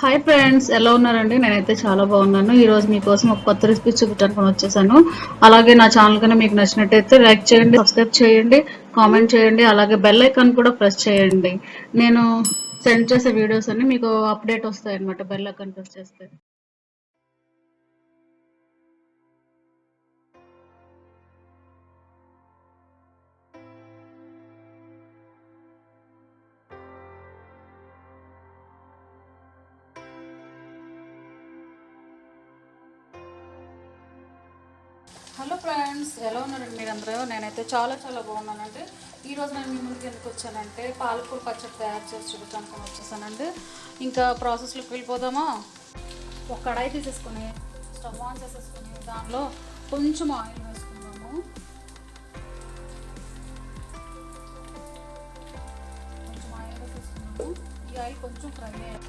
Hi friends, ఎలా ఉన్నారండి? నేనైతే చాలా బాగున్నాను. ఈరోజు మీకోసం ఒక కొత్త రెసిపీ చూపించడానికి వచ్చేసాను. అలాగే నా ఛానల్ కన్నా మీకు నచ్చినట్టయితే లైక్ చేయండి, సబ్స్క్రైబ్ చేయండి, కామెంట్ చేయండి, అలాగే బెల్ ఐకాన్ కూడా ప్రెస్ చేయండి. నేను సెండ్ చేసే వీడియోస్ అన్ని మీకు అప్డేట్ వస్తాయి అన్నమాట బెల్ ఐకాన్ ప్రెస్ చేస్తే. హలో ఫ్రెండ్స్, ఎలా ఉన్నారండి మీరందరూ? నేనైతే చాలా బాగున్నానండి. ఈరోజు నేను మీ ముందుకు ఎందుకు వచ్చానంటే పాలకూర పచ్చడి తయారు చేసి చూపించడానికి వచ్చేసానండి. ఇంకా ప్రాసెస్లోకి వెళ్ళిపోదామా? ఒక కడాయి తీసేసుకొని స్టవ్ ఆన్ చేసేసుకొని దానిలో కొంచెం ఆయిల్ వేసుకుందాము. కొంచెం ఆయిల్ వేసేసుకున్నాము. ఈ ఆయిల్ కొంచెం ఫ్రై అయ్యాలి.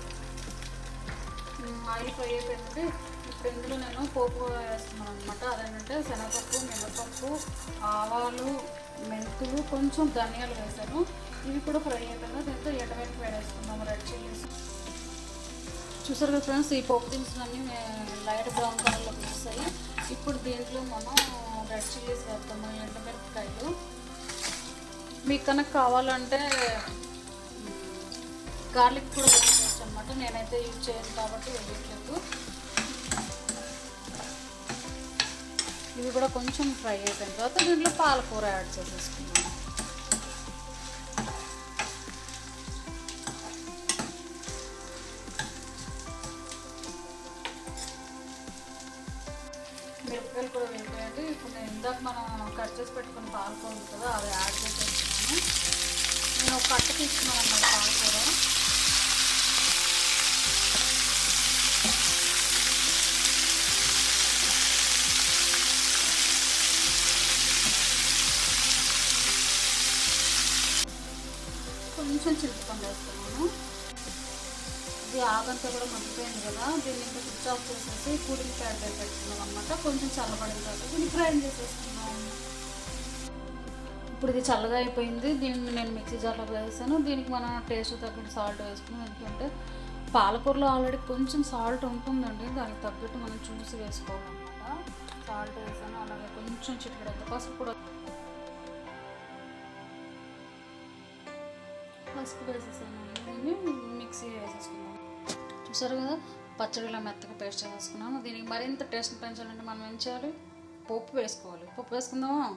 ఆయిల్ ఫ్రై అయిపోయిందంటే ఇప్పుడు ఇందులో నేను పోపు వేస్తున్నాను అనమాట. అదేంటంటే శనగపప్పు, మినపప్పు, ఆవాలు, మెంతులు, కొంచెం ధనియాలు వేసాను. ఇవి కూడా ఫ్రై అయిపోయింది. దీంతో ఎండమిరపకాయ వేసుకున్నాము, రెడ్ చిల్లీస్. చూసారు కదా ఫ్రెండ్స్, ఈ పోపు దినుసులన్నీ లైట్ బ్రౌన్ కలర్లోకి వస్తాయి. ఇప్పుడు దీంట్లో మనం రెడ్ చిల్లీస్ వేస్తాము, ఎండమిరపకాయలు. మీకు కనుక కావాలంటే గార్లిక్ కూడా వేసుకోవచ్చు అనమాట. నేనైతే యూజ్ చేయను కాబట్టి వేయట్లేదు. ఇవి కూడా కొంచెం ఫ్రై అయిపోయిన తర్వాత దీంట్లో పాలకూర యాడ్ చేసేసుకున్నాను. మిరపకాయలు కూడా వేయండి. ఇప్పుడు నేను ఇందాక మనం కట్ చేసి పెట్టుకున్న పాలకూర ఉంది కదా, అది యాడ్ చేసేస్తున్నాను. నేను ఒక కట్ట తీసుకున్నాను అన్నమాట పాలకూర. కొంచెం చింతపండు వేస్తున్నాను. ఇది ఆగంతా కూడా మగ్గిపోయింది కదా, దీన్ని ఇంకా స్విచ్ ఆఫ్ చేసేసి కూలింగ్ ప్యాడ్ పెట్టుకున్నాం అనమాట. కొంచెం చల్లబడిన తర్వాత దీన్ని గ్రైండ్ చేసేసుకున్నాం. ఇప్పుడు ఇది చల్లగా అయిపోయింది. దీన్ని నేను మిక్సీ జార్లో వేసాను. దీనికి మనం టేస్ట్ తగ్గట్టు సాల్ట్ వేసుకున్నాం. ఎందుకంటే పాలకూరలో ఆల్రెడీ కొంచెం సాల్ట్ ఉంటుందండి, దానికి తగ్గట్టు మనం చూసి వేసుకోవాలన్నమాట. సాల్ట్ వేసాను. అలాగే కొంచెం చిటికెడంత పసుపు కూడా వేసేసాను. దీన్ని మిక్సీ వేసేసుకున్నాం. చూసారు కదా, పచ్చడిలో మెత్తగా పేస్ట్ వేసేసుకున్నాము. దీనికి మరింత టేస్ట్ పెంచాలంటే మనం ఏం చేయాలి? పప్పు వేసుకోవాలి. పప్పు వేసుకుందామా?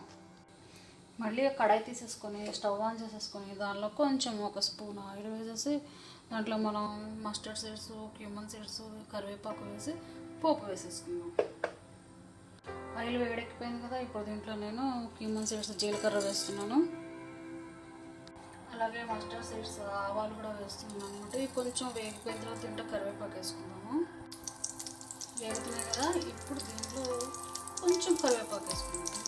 మళ్ళీ కడాయి తీసేసుకొని స్టవ్ ఆన్ చేసేసుకొని దానిలో కొంచెం ఒక స్పూన్ ఆయిల్ వేసేసి దాంట్లో మనం మస్టర్డ్ సీడ్స్, క్యూమన్ సీడ్స్, కరివేపాకు వేసి పోపు వేసేసుకుందాం. ఆయిల్ వేడెక్కిపోయింది కదా, ఇప్పుడు దీంట్లో నేను క్యూమన్ సీడ్స్, జీలకర్ర వేస్తున్నాను. అలాగే మస్టర్డ్ సీడ్స్, ఆవాలు కూడా వేస్తున్నాను అనమాట. ఇవి కొంచెం వేగిపోయిన తర్వాత తింటే కరివేపాకు వేసుకుందాము. వేగుతున్నాయి కదా, ఇప్పుడు దీంట్లో కొంచెం కరివేపాకు వేసుకుందాము.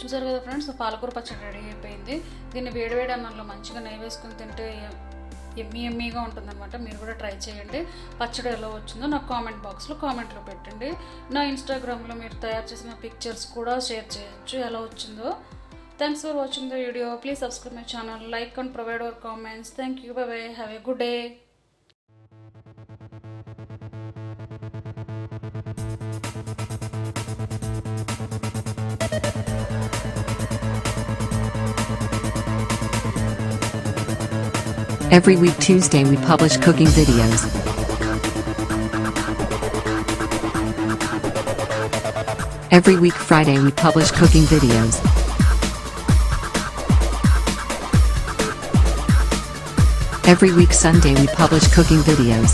చూసారు కదా ఫ్రెండ్స్, పాలకూర పచ్చడి రెడీ అయిపోయింది. దీన్ని వేడివేడి అన్నంలో మంచిగా నెయ్యి వేసుకుని తింటే ఎమ్మీగా ఉంటుందన్నమాట. మీరు కూడా ట్రై చేయండి. పచ్చడి ఎలా వచ్చిందో నాకు కామెంట్ బాక్స్లో కామెంట్లో పెట్టండి. నా ఇన్స్టాగ్రామ్లో మీరు తయారు చేసిన పిక్చర్స్ కూడా షేర్ చేయొచ్చు ఎలా వచ్చిందో. Thanks for watching the video. Please subscribe my channel, like and provide our comments. Thank you. Bye bye. Have a good day. Every week Tuesday we publish cooking videos. Every week Friday we publish cooking videos. Every week Sunday we publish cooking videos.